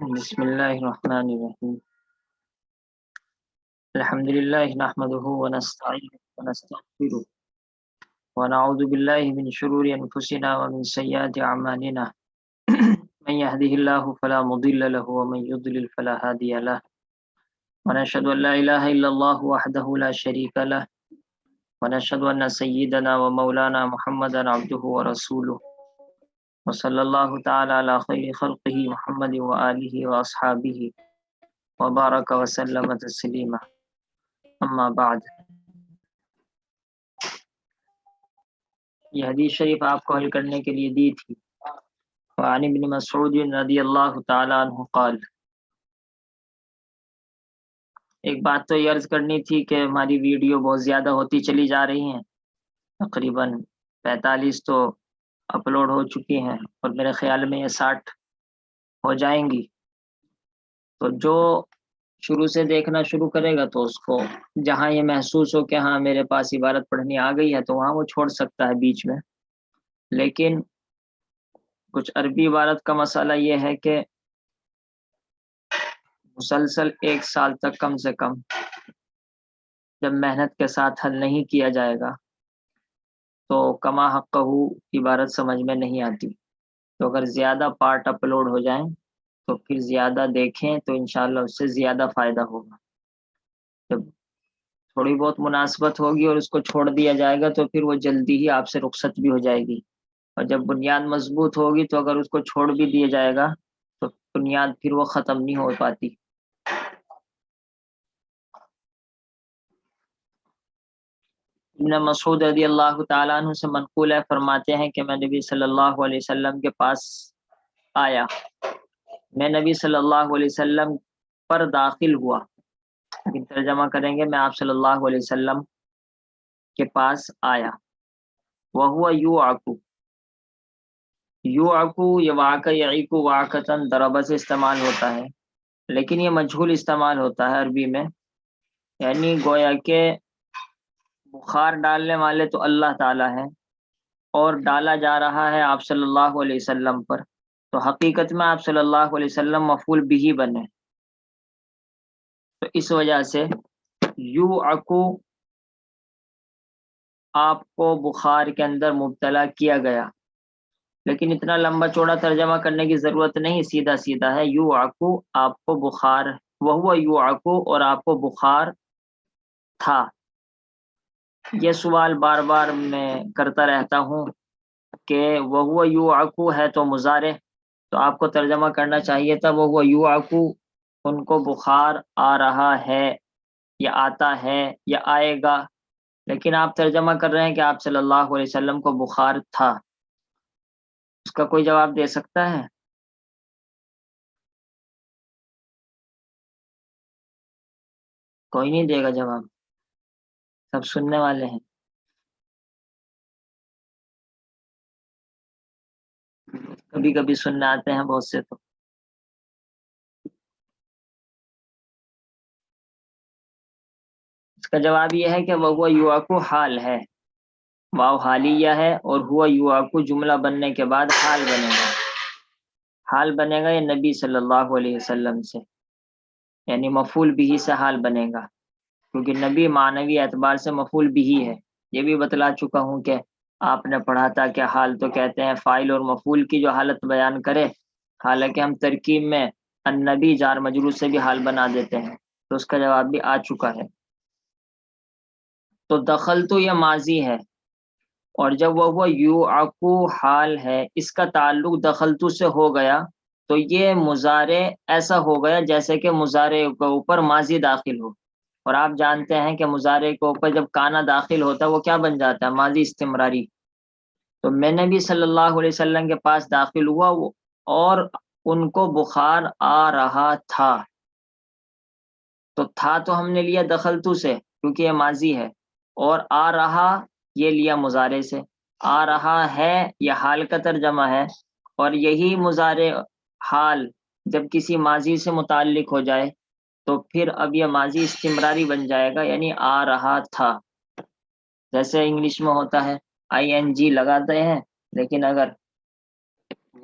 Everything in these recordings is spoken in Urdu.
بسم الله الرحمن الرحيم. الحمد لله نحمده ونستعينه ونستغفره ونعوذ بالله من شرور أنفسنا ومن سيئات أعمالنا. من يهده الله فلا مضل له ومن يضلل فلا هادي له، ونشهد أن لا إله إلا الله وحده لا شريك له، ونشهد أن سيدنا ومولانا محمدا عبده ورسوله، وصلى الله تعالى على خير خلقه محمد وآله وأصحابه وبارك وسلم تسليما. اما بعد، یہ حدیث شریف آپ کو حل کرنے کے لیے دی تھی. وعن ابن مسعود رضی اللہ تعالی عنہ قال، ایک بات تو یہ عرض کرنی تھی کہ ہماری ویڈیو بہت زیادہ ہوتی چلی جا رہی ہیں، تقریباً 45 تو اپلوڈ ہو چکی ہیں اور میرے خیال میں یہ 60 ہو جائیں گی. تو جو شروع سے دیکھنا شروع کرے گا تو اس کو جہاں یہ محسوس ہو کہ ہاں میرے پاس عبارت پڑھنی آ گئی ہے تو وہاں وہ چھوڑ سکتا ہے بیچ میں. لیکن کچھ عربی عبارت کا مسئلہ یہ ہے کہ مسلسل 1 سال تک کم سے کم جب محنت کے ساتھ حل نہیں کیا جائے گا تو کما حقہ عبارت سمجھ میں نہیں آتی. تو اگر زیادہ پارٹ اپلوڈ ہو جائیں تو پھر زیادہ دیکھیں تو انشاءاللہ اس سے زیادہ فائدہ ہوگا. جب تھوڑی بہت مناسبت ہوگی اور اس کو چھوڑ دیا جائے گا تو پھر وہ جلدی ہی آپ سے رخصت بھی ہو جائے گی، اور جب بنیاد مضبوط ہوگی تو اگر اس کو چھوڑ بھی دیا جائے گا تو بنیاد پھر وہ ختم نہیں ہو پاتی. ابن مسعود رضی اللہ تعالیٰ عنہ سے منقول ہے، فرماتے ہیں کہ میں نبی صلی اللہ علیہ وسلم کے پاس آیا، میں نبی صلی اللہ علیہ وسلم پر داخل ہوا. لیکن ترجمہ کریں گے میں آپ صلی اللہ علیہ وسلم کے پاس آیا. وَهُوَ يُوعَكُ، یوعکو یہ واقع یعیکو واقعتاً ضربہ سے استعمال ہوتا ہے، لیکن یہ مجہول استعمال ہوتا ہے عربی میں، یعنی گویا کہ بخار ڈالنے والے تو اللہ تعالیٰ ہے اور ڈالا جا رہا ہے آپ صلی اللہ علیہ وسلم پر، تو حقیقت میں آپ صلی اللہ علیہ وسلم مفعول بھی بنے. تو اس وجہ سے یوعکو آپ کو بخار کے اندر مبتلا کیا گیا. لیکن اتنا لمبا چوڑا ترجمہ کرنے کی ضرورت نہیں، سیدھا سیدھا ہے یوعکو آپ کو بخار، وہو یوعکو اور آپ کو بخار تھا. یہ سوال بار بار میں کرتا رہتا ہوں کہ وہو یوعکو ہے تو مضارع، تو آپ کو ترجمہ کرنا چاہیے تھا وہو یوعکو ان کو بخار آ رہا ہے یا آتا ہے یا آئے گا، لیکن آپ ترجمہ کر رہے ہیں کہ آپ صلی اللہ علیہ وسلم کو بخار تھا. اس کا کوئی جواب دے سکتا ہے؟ کوئی نہیں دے گا جواب، سب سننے والے ہیں. کبھی کبھی سننے آتے ہیں بہت سے. تو اس کا جواب یہ ہے کہ وہ یوعکو حال ہے، واو حالیہ ہے، اور ہوا یوعکو جملہ بننے کے بعد حال بنے گا. حال بنے گا یہ نبی صلی اللہ علیہ وسلم سے، یعنی مفعول بھی سے حال بنے گا، کیونکہ نبی معنوی اعتبار سے مفعول بھی ہے. یہ بھی بتلا چکا ہوں کہ آپ نے پڑھا تھا کہ حال تو کہتے ہیں فاعل اور مفعول کی جو حالت بیان کرے، حالانکہ ہم ترکیب میں النبی جار مجرور سے بھی حال بنا دیتے ہیں. تو اس کا جواب بھی آ چکا ہے. تو دخل تو یہ ماضی ہے، اور جب وہ یوعکو حال ہے، اس کا تعلق دخلتو سے ہو گیا تو یہ مضارع ایسا ہو گیا جیسے کہ مضارع کے اوپر ماضی داخل ہو. اور آپ جانتے ہیں کہ مضارع کے اوپر جب کانا داخل ہوتا ہے وہ کیا بن جاتا ہے؟ ماضی استمراری. تو میں نبی صلی اللہ علیہ وسلم کے پاس داخل ہوا اور ان کو بخار آ رہا تھا. تو تھا تو ہم نے لیا دخلتو سے کیونکہ یہ ماضی ہے، اور آ رہا یہ لیا مضارع سے. آ رہا ہے یہ حال کا ترجمہ ہے، اور یہی مضارع حال جب کسی ماضی سے متعلق ہو جائے تو پھر اب یہ ماضی استمراری بن جائے گا، یعنی آ رہا تھا. جیسے انگلش میں ہوتا ہے ING لگاتے ہیں، لیکن اگر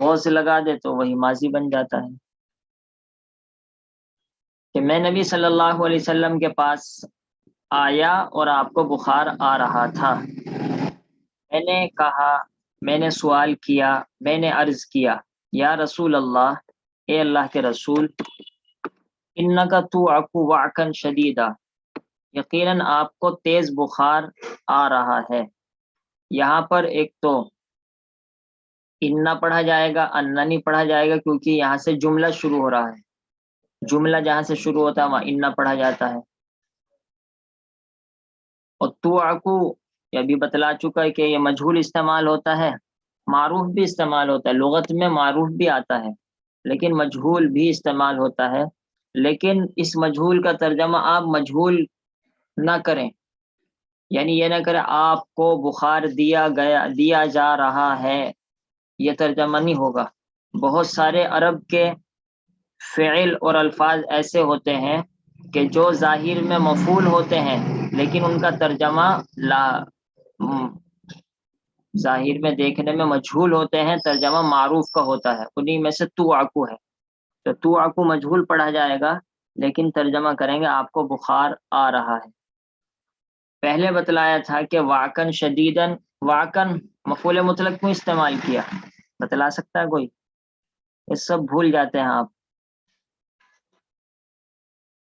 وہ سے لگا دے تو وہی ماضی بن جاتا ہے. کہ میں نبی صلی اللہ علیہ وسلم کے پاس آیا اور آپ کو بخار آ رہا تھا. میں نے کہا، میں نے سوال کیا، میں نے عرض کیا، یا رسول اللہ، اے اللہ کے رسول، انکا توعک وعکا شدیدا، یقیناً آپ کو تیز بخار آ رہا ہے. یہاں پر ایک تو اننا پڑھا جائے گا، اننا نہیں پڑھا جائے گا، کیونکہ یہاں سے جملہ شروع ہو رہا ہے. جملہ جہاں سے شروع ہوتا ہے وہاں اننا پڑھا جاتا ہے. اور توعکو یہ بھی بتلا چکا ہے کہ یہ مجہول استعمال ہوتا ہے، معروف بھی استعمال ہوتا ہے. لغت میں معروف بھی آتا ہے لیکن مجہول بھی استعمال ہوتا ہے. لیکن اس مجہول کا ترجمہ آپ مجہول نہ کریں، یعنی یہ نہ کریں آپ کو بخار دیا جا رہا ہے، یہ ترجمہ نہیں ہوگا. بہت سارے عرب کے فعل اور الفاظ ایسے ہوتے ہیں کہ جو ظاہر میں مفعول ہوتے ہیں لیکن ان کا ترجمہ ظاہر میں دیکھنے میں مجہول ہوتے ہیں، ترجمہ معروف کا ہوتا ہے. انہی میں سے توعکو ہے. تو توعکو مجہول پڑھا جائے گا لیکن ترجمہ کریں گے آپ کو بخار آ رہا ہے. پہلے بتلایا تھا کہ واکن شدیدن، واکن مفعول مطلق کیوں استعمال کیا، بتلا سکتا ہے کوئی؟ یہ سب بھول جاتے ہیں آپ.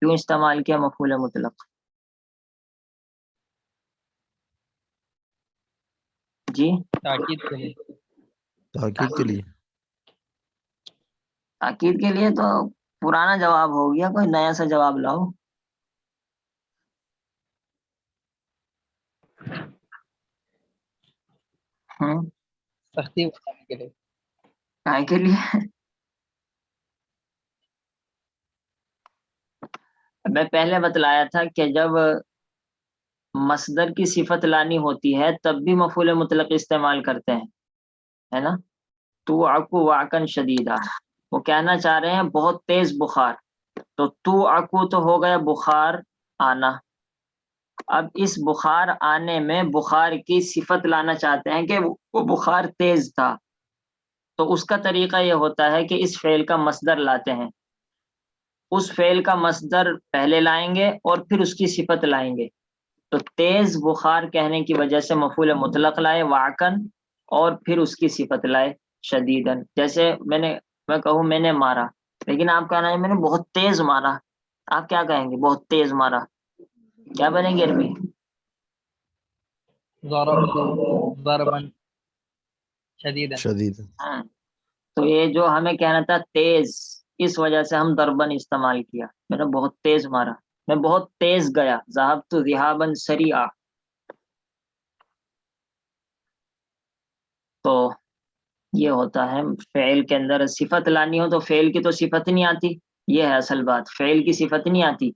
کیوں استعمال کیا مفعول مطلق؟ جی تاکید کے لیے. تاکید کے لیے. تاکید کے لیے تو پرانا جواب ہو گیا، کوئی نیا سا جواب لاؤ. سختی بتانے کے لیے. کائے کے لیے؟ میں پہلے بتلایا تھا کہ جب مصدر کی صفت لانی ہوتی ہے تب بھی مفعول مطلق استعمال کرتے ہیں، ہے نا. توعکو واکن شدیدہ، وہ کہنا چاہ رہے ہیں بہت تیز بخار. تو توعکو تو ہو گیا بخار آنا. اب اس بخار آنے میں بخار کی صفت لانا چاہتے ہیں کہ وہ بخار تیز تھا. تو اس کا طریقہ یہ ہوتا ہے کہ اس فعل کا مصدر لاتے ہیں. اس فعل کا مصدر پہلے لائیں گے اور پھر اس کی صفت لائیں گے. تو تیز بخار کہنے کی وجہ سے مفعول مطلق لائے واکن، اور پھر اس کی صفت لائے شدیدن. جیسے میں کہوں میں نے مارا، لیکن آپ کہنا ہے میں نے بہت تیز مارا، آپ کیا کہیں گے؟ بہت تیز مارا کیا بنے گی عربی؟ ضربت ضربا شدیدا. شدید. تو یہ جو ہمیں کہنا تھا تیز، اس وجہ سے ہم ضربن استعمال کیا. میں نے بہت تیز مارا، میں بہت تیز گیا. ذهبت ذهابا سریعا. تو یہ ہوتا ہے فعل کے اندر صفت لانی ہو تو فعل کی تو صفت نہیں آتی. یہ ہے اصل بات، فعل کی صفت نہیں آتی.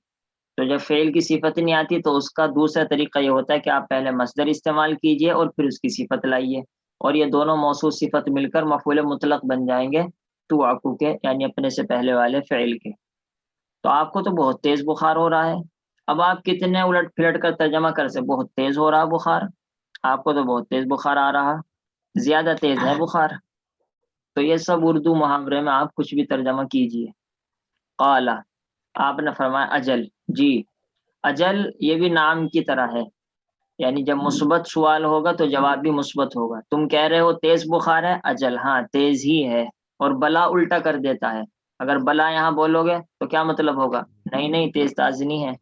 تو جب فعل کی صفت نہیں آتی تو اس کا دوسرا طریقہ یہ ہوتا ہے کہ آپ پہلے مصدر استعمال کیجئے اور پھر اس کی صفت لائیے، اور یہ دونوں موصوف صفت مل کر مفعول مطلق بن جائیں گے توعکو کے، یعنی اپنے سے پہلے والے فعل کے. تو آپ کو تو بہت تیز بخار ہو رہا ہے. اب آپ کتنے الٹ پھلٹ کر ترجمہ کر سے بہت تیز ہو رہا بخار، آپ کو تو بہت تیز بخار آ رہا، زیادہ تیز ہے بخار. تو یہ سب اردو محاورے میں آپ کچھ بھی ترجمہ کیجئے. قال، آپ نے فرمایا اجل، جی. اجل یہ بھی نام کی طرح ہے، یعنی جب مثبت سوال ہوگا تو جواب بھی مثبت ہوگا. تم کہہ رہے ہو تیز بخار ہے، اجل ہاں تیز ہی ہے. اور بلا الٹا کر دیتا ہے. اگر بلا یہاں بولو گے تو کیا مطلب ہوگا؟ نہیں تیز تاز نہیں ہے.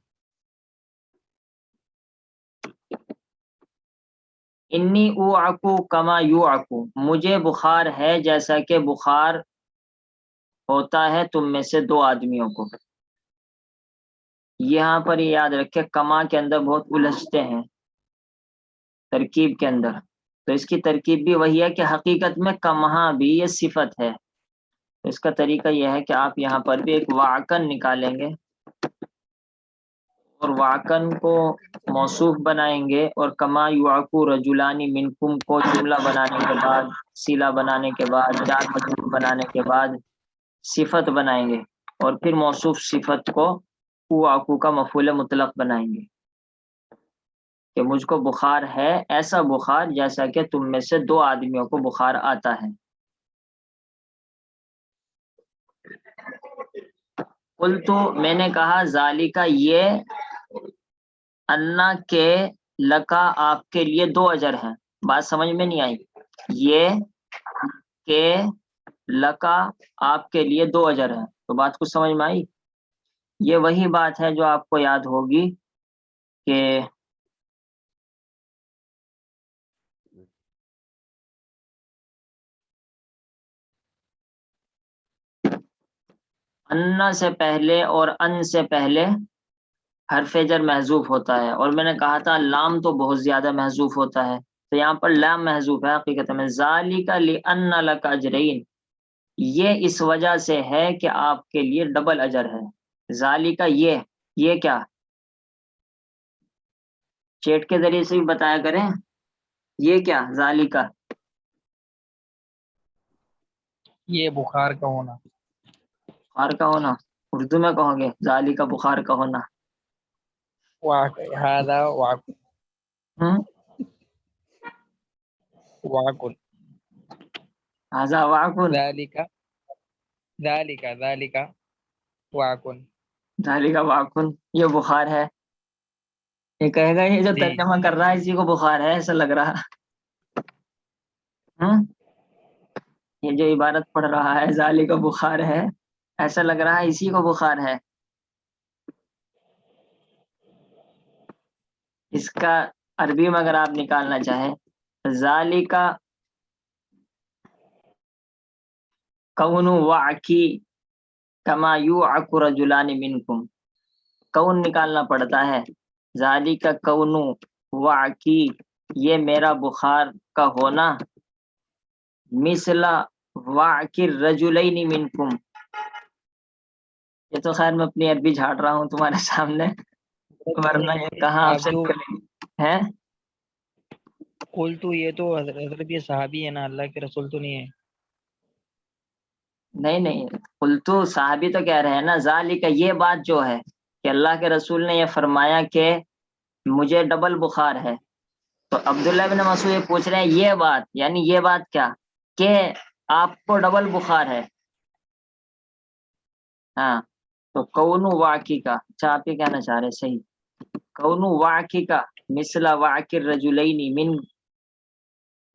انی اوعکو کما یوعکو، مجھے بخار ہے جیسا کہ بخار ہوتا ہے تم میں سے دو آدمیوں کو. یہاں پر یہ یاد رکھے کما کے اندر بہت الجھتے ہیں ترکیب کے اندر. تو اس کی ترکیب بھی وہی ہے کہ حقیقت میں کمہا بھی یہ صفت ہے. اس کا طریقہ یہ ہے کہ آپ یہاں پر بھی ایک واکن نکالیں گے اور واکن کو موصوف بنائیں گے، اور کما یعکو رجلانی منکم کو جملہ بنانے کے بعد، صلہ بنانے کے بعد، جار مجرور بنانے کے بعد صفت بنائیں گے، اور پھر موصوف صفت کو واکو کا مفعول مطلق بنائیں گے کہ مجھ کو بخار ہے، ایسا بخار جیسا کہ تم میں سے دو آدمیوں کو بخار آتا ہے. قلت میں نے کہا ذالکا یہ انا کے لکا آپ کے لیے 2 اجر ہیں. بات سمجھ میں نہیں آئی؟ یہ کہ لکا آپ کے لیے 2 اجر ہیں، تو بات کچھ سمجھ میں آئی؟ یہ وہی بات ہے جو آپ کو یاد ہوگی کہ انا سے پہلے اور ان سے پہلے حرف جر محذوف ہوتا ہے، اور میں نے کہا تھا لام تو بہت زیادہ محذوف ہوتا ہے، تو یہاں پر لام محذوف ہے حقیقت میں. ذالک لأن لک اجرین، یہ اس وجہ سے ہے کہ آپ کے لیے ڈبل اجر ہے. ذالک یہ کیا، چیٹ کے ذریعے سے بھی بتایا کریں، یہ کیا ذالک؟ یہ بخار کا ہونا. بخار کا ہونا اردو میں کہو گے؟ ذالک بخار کا ہونا. هذا ہم واقع. ہذا واقع. ذالک واقع. ذالک واقع یہ بخار ہے. یہ کہے گا یہ جو جی ترجمہ کر رہا ہے اسی کو بخار ہے ایسا لگ رہا. یہ جو عبارت پڑھ رہا ہے ذالک بخار ہے، ایسا لگ رہا ہے اسی کو بخار ہے. اس کا عربی میں اگر آپ نکالنا چاہیں، ذالک کون وعکی کما یوعک رجلان منکم، کون نکالنا پڑتا ہے. ذالک کون وعکی یہ میرا بخار کا ہونا، مثل وعک الرجلین منکم. یہ تو خیر میں اپنی عربی جھاڑ رہا ہوں تمہارے سامنے، ورنہ یہ کہاں آپ آپ سے جو ہے. قلت یہ تو حضرت یہ صحابی ہے نا، اللہ کے رسول تو نہیں ہے. نہیں قلتو صحابی تو کہہ رہے ہیں نا. ذالک یہ بات جو ہے کہ اللہ کے رسول نے یہ فرمایا کہ مجھے ڈبل بخار ہے، تو عبداللہ بن مسعود یہ پوچھ رہے ہیں یہ بات، یعنی یہ بات کیا کہ آپ کو ڈبل بخار ہے. ہاں تو کون واقعی کا، اچھا آپ یہ کہنا چاہ رہے صحیح، کون واقعی کا مثل واقع الرجلین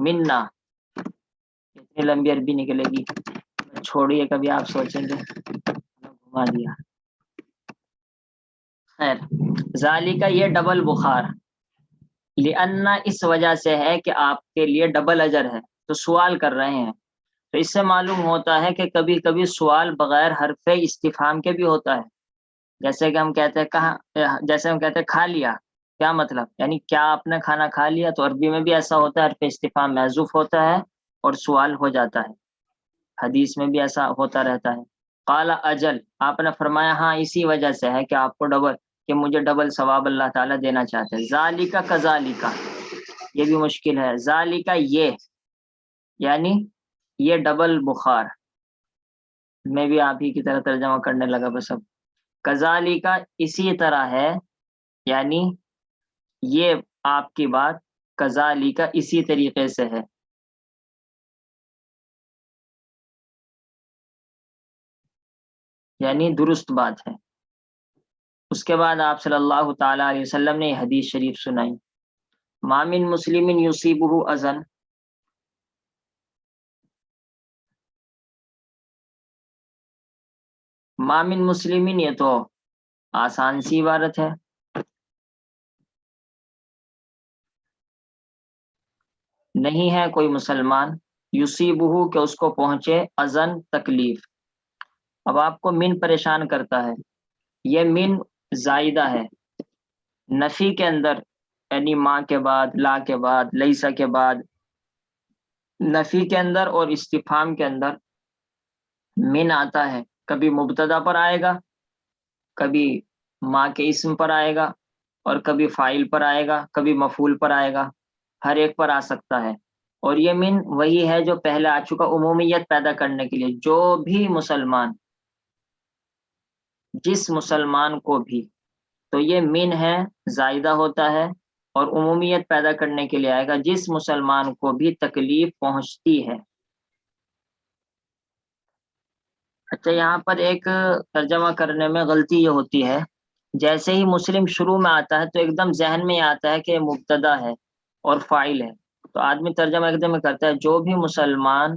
منا. اتنی لمبی عربی نکلے گی، چھوڑیے کبھی آپ سوچیں گے، گھما دیا. خیر ذالک یہ ڈبل بخار، لأن اس وجہ سے ہے کہ آپ کے لیے ڈبل اجر ہے. تو سوال کر رہے ہیں، تو اس سے معلوم ہوتا ہے کہ کبھی کبھی سوال بغیر حرف استفہام کے بھی ہوتا ہے. جیسے کہ ہم کہتے ہیں کہاں، جیسے ہم کہتے ہیں کھا لیا، کیا مطلب، یعنی کیا آپ نے کھانا کھا لیا. تو عربی میں بھی ایسا ہوتا ہے، حرف استفہام محذوف ہوتا ہے اور سوال ہو جاتا ہے. حدیث میں بھی ایسا ہوتا رہتا ہے. قال اجل آپ نے فرمایا ہاں اسی وجہ سے ہے کہ آپ کو ڈبل، کہ مجھے ڈبل ثواب اللہ تعالیٰ دینا چاہتے ہیں. ذالک کذالک یہ بھی مشکل ہے. ذالک یہ یعنی یہ ڈبل بخار، میں بھی آپ ہی کی طرح ترجمہ کرنے لگا بس اب. کذالک اسی طرح ہے، یعنی یہ آپ کی بات کذالک اسی طریقے سے ہے. یعنی درست بات ہے. اس کے بعد آپ صلی اللہ تعالی علیہ وسلم نے یہ حدیث شریف سنائی. ما من مسلم یصیبہ اذن، ما من مسلمین یہ تو آسان سی عبارت ہے. نہیں ہے کوئی مسلمان، یصیبہ کہ اس کو پہنچے، اذن تکلیف. اب آپ کو من پریشان کرتا ہے، یہ من زائدہ ہے. نفی کے اندر یعنی ماں کے بعد، لا کے بعد، لیسا کے بعد، نفی کے اندر اور استفہام کے اندر من آتا ہے. کبھی مبتدا پر آئے گا، کبھی ماں کے اسم پر آئے گا، اور کبھی فاعل پر آئے گا، کبھی مفعول پر آئے گا. ہر ایک پر آ سکتا ہے. اور یہ من وہی ہے جو پہلے آ چکا، عمومیت پیدا کرنے کے لیے. جو بھی مسلمان، جس مسلمان کو بھی، تو یہ من ہے، زائدہ ہوتا ہے اور عمومیت پیدا کرنے کے لیے آئے گا. جس مسلمان کو بھی تکلیف پہنچتی ہے. اچھا یہاں پر ایک ترجمہ کرنے میں غلطی یہ ہوتی ہے، جیسے ہی مسلم شروع میں آتا ہے تو ایک دم ذہن میں آتا ہے کہ مبتدا ہے اور فاعل ہے، تو آدمی ترجمہ ایک دم کرتا ہے جو بھی مسلمان،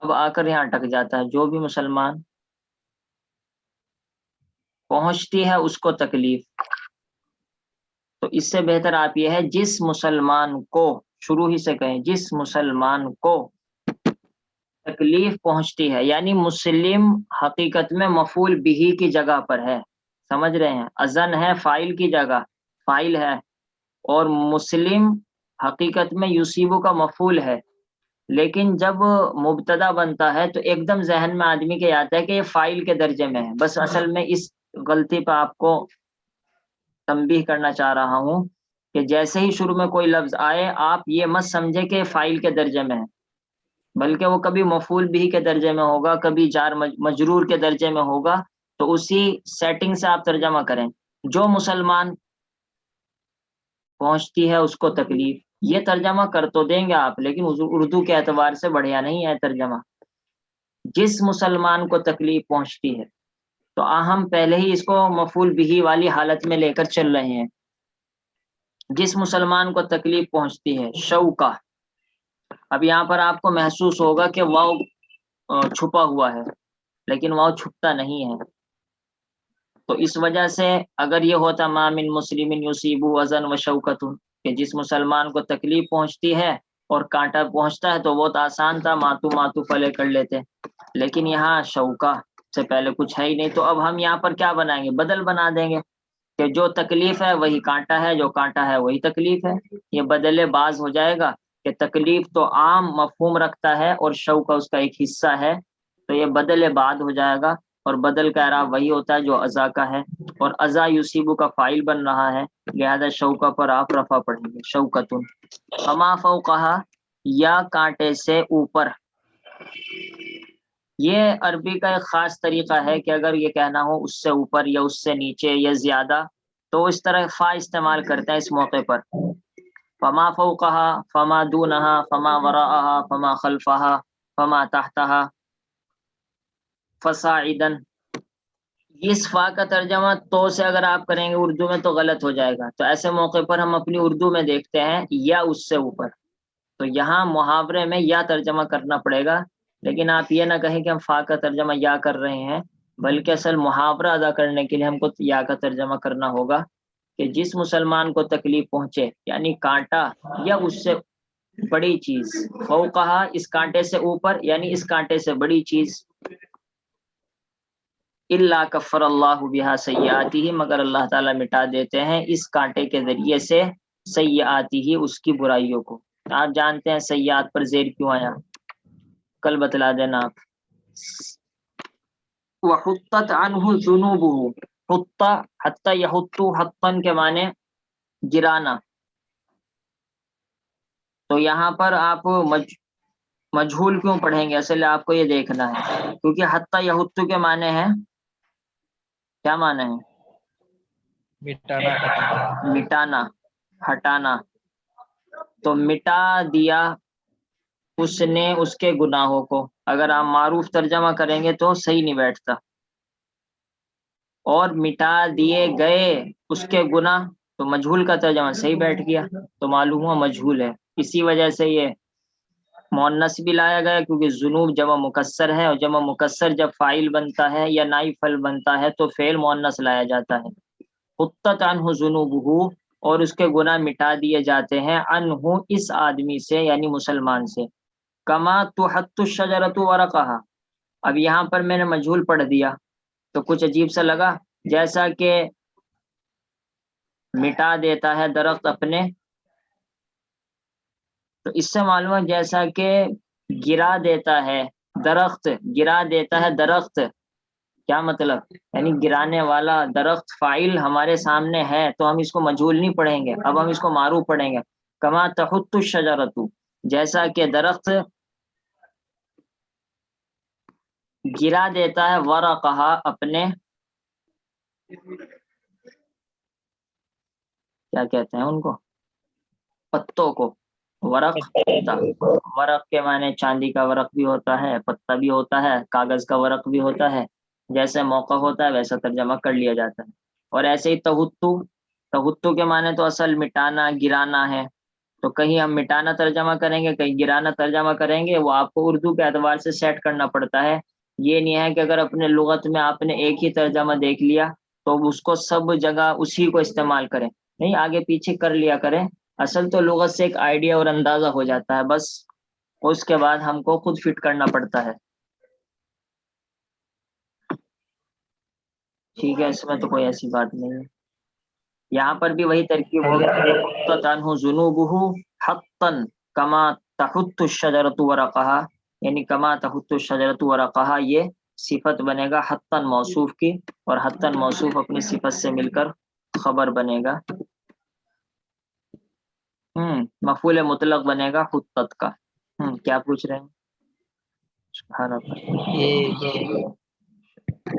اب آ کر یہاں اٹک جاتا ہے، جو بھی مسلمان پہنچتی ہے اس کو تکلیف، تو اس سے بہتر آپ یہ ہے جس مسلمان کو، شروع ہی سے کہیں جس مسلمان کو تکلیف پہنچتی ہے، یعنی مسلم حقیقت میں مفعول بہی کی جگہ پر ہے، سمجھ رہے ہیں، اذن ہے فاعل کی جگہ، فاعل ہے، اور مسلم حقیقت میں یصیبو کا مفعول ہے، لیکن جب مبتدا بنتا ہے تو ایک دم ذہن میں آدمی کے آتا ہے کہ یہ فاعل کے درجے میں ہے، بس اصل میں اس غلطی پہ آپ کو تنبیہ کرنا چاہ رہا ہوں کہ جیسے ہی شروع میں کوئی لفظ آئے آپ یہ مت سمجھے کہ فاعل کے درجے میں ہے، بلکہ وہ کبھی مفعول بھی کے درجے میں ہوگا، کبھی جار مجرور کے درجے میں ہوگا، تو اسی سیٹنگ سے آپ ترجمہ کریں، جو مسلمان پہنچتی ہے اس کو تکلیف، یہ ترجمہ کر تو دیں گے آپ، لیکن اردو کے اعتبار سے بڑھیا نہیں ہے ترجمہ، جس مسلمان کو تکلیف پہنچتی ہے، تو ہم پہلے ہی اس کو مفعول بھی والی حالت میں لے کر چل رہے ہیں، جس مسلمان کو تکلیف پہنچتی ہے، شوکا، اب یہاں پر آپ کو محسوس ہوگا کہ واو چھپا ہوا ہے، لیکن واو چھپتا نہیں ہے، تو اس وجہ سے اگر یہ ہوتا ما من مسلم یصیبو اذن و شوکت، کہ جس مسلمان کو تکلیف پہنچتی ہے اور کانٹا پہنچتا ہے تو بہت آسان تھا، ماتو ماتو پلے کر لیتے، لیکن یہاں شوکا سے پہلے کچھ ہے ہی نہیں، تو اب ہم یہاں پر کیا بنائیں گے، بدل بنا دیں گے کہ جو تکلیف ہے وہی کانٹا ہے، جو کانٹا ہے وہی تکلیف ہے، یہ بدلے باز ہو جائے گا کہ تکلیف تو عام مفہوم رکھتا ہے اور شوکا اس کا ایک حصہ ہے، تو یہ بدل بعد ہو جائے گا، اور بدل کا اعراب وہی ہوتا ہے جو ازا کا ہے، اور ازا یصیبو کا فاعل بن رہا ہے، لہذا شوکا پر آپ رفع پڑھیں گے، شوکتن، فما فوقہا، یا کانٹے سے اوپر، یہ عربی کا ایک خاص طریقہ ہے کہ اگر یہ کہنا ہو اس سے اوپر یا اس سے نیچے یا زیادہ، تو اس طرح فا استعمال کرتے ہیں اس موقع پر، فما فوقہا، فما دونہا، فما وراءہا، فما خلفہا، فما تحتہا، فصاعدن، اس فا کا ترجمہ تو سے اگر آپ کریں گے اردو میں تو غلط ہو جائے گا، تو ایسے موقع پر ہم اپنی اردو میں دیکھتے ہیں یا اس سے اوپر، تو یہاں محاورے میں یا ترجمہ کرنا پڑے گا، لیکن آپ یہ نہ کہیں کہ ہم فا کا ترجمہ یا کر رہے ہیں، بلکہ اصل محاورہ ادا کرنے کے لیے ہم کو یا کا ترجمہ کرنا ہوگا کہ جس مسلمان کو تکلیف پہنچے، یعنی کانٹا یا اس سے بڑی چیز، فوقہا اس کانٹے سے اوپر یعنی اس کانٹے سے بڑی چیز، الا کفر اللہ بہا سیئاتہ، مگر اللہ تعالیٰ مٹا دیتے ہیں اس کانٹے کے ذریعے سے سیئاتہ اس کی برائیوں کو، آپ جانتے ہیں سیئات پر زیر کیوں آیا، کل بتلا دینا آپ، وحطت عنہ ذنوبہ، حط حتی یحط حطن کے معنی گرانا، تو یہاں پر آپ مجہول کیوں پڑھیں گے، اصل آپ کو یہ دیکھنا ہے، کیونکہ حتی یحط کے معنی ہے، کیا معنی ہے، مٹانا، ختم، مٹانا، ہٹانا، تو مٹا دیا اس نے اس کے گناہوں کو، اگر آپ معروف ترجمہ کریں گے تو صحیح نہیں بیٹھتا، اور مٹا دیے گئے اس کے گناہ، تو مجہول کا ترجمہ صحیح بیٹھ گیا، تو معلوم ہوا مجہول ہے، اسی وجہ سے یہ مؤنث بھی لایا گیا، کیونکہ ذنوب جمع مکسر ہے، اور جمع مکسر جب فاعل بنتا ہے یا نائب فعل بنتا ہے تو فعل مؤنث لایا جاتا ہے، حطت عنہ ذنوبہ، اور اس کے گناہ مٹا دیے جاتے ہیں، عنہ اس آدمی سے یعنی مسلمان سے، کما تحط الشجرۃ ورقہا، اب یہاں پر میں نے مجہول پڑھ دیا تو کچھ عجیب سا لگا، جیسا کہ مٹا دیتا ہے درخت اپنے، تو اس سے معلوم ہے جیسا کہ گرا دیتا ہے درخت، گرا دیتا ہے درخت، کیا مطلب، یعنی گرانے والا درخت فاعل ہمارے سامنے ہے، تو ہم اس کو مجہول نہیں پڑھیں گے، اب ہم اس کو معروف پڑھیں گے، کما تحط الشجرۃ، جیسا کہ درخت گرا دیتا ہے ورقہا اپنے، کیا کہتے ہیں ان کو، پتوں کو، ورق پتا، ورق کے معنی چاندی کا ورق بھی ہوتا ہے، پتا بھی ہوتا ہے، کاغذ کا ورق بھی ہوتا ہے، جیسے موقع ہوتا ہے ویسا ترجمہ کر لیا جاتا ہے۔ اور ایسے ہی تہتو، تہتو کے معنی تو اصل مٹانا گرانا ہے، تو کہیں ہم مٹانا ترجمہ کریں گے کہیں گرانا ترجمہ کریں گے، وہ آپ کو اردو کے اعتبار سے سیٹ کرنا پڑتا ہے۔ یہ نہیں ہے کہ اگر اپنے لغت میں آپ نے ایک ہی ترجمہ دیکھ لیا تو اس کو سب جگہ اسی کو استعمال کریں، نہیں، آگے پیچھے کر لیا کریں۔ اصل تو لغت سے ایک آئیڈیا اور اندازہ ہو جاتا ہے، بس اس کے بعد ہم کو خود فٹ کرنا پڑتا ہے۔ ٹھیک ہے، اس میں تو کوئی ایسی بات نہیں ہے۔ یہاں پر بھی وہی ترکیب ہوگی حطت عنہ ذنوبہ حطا کما تحط الشجرۃ ورقہا، یعنی کما تحط الشجرۃ ورقہا، یہ صفت بنے گا حطا موصوف کی، اور حطا موصوف اپنی صفت سے مل کر خبر بنے گا، مفعول مطلق بنے گا حطت کا۔ کیا پوچھ رہے ہیں؟ سبحان اللہ۔ یہ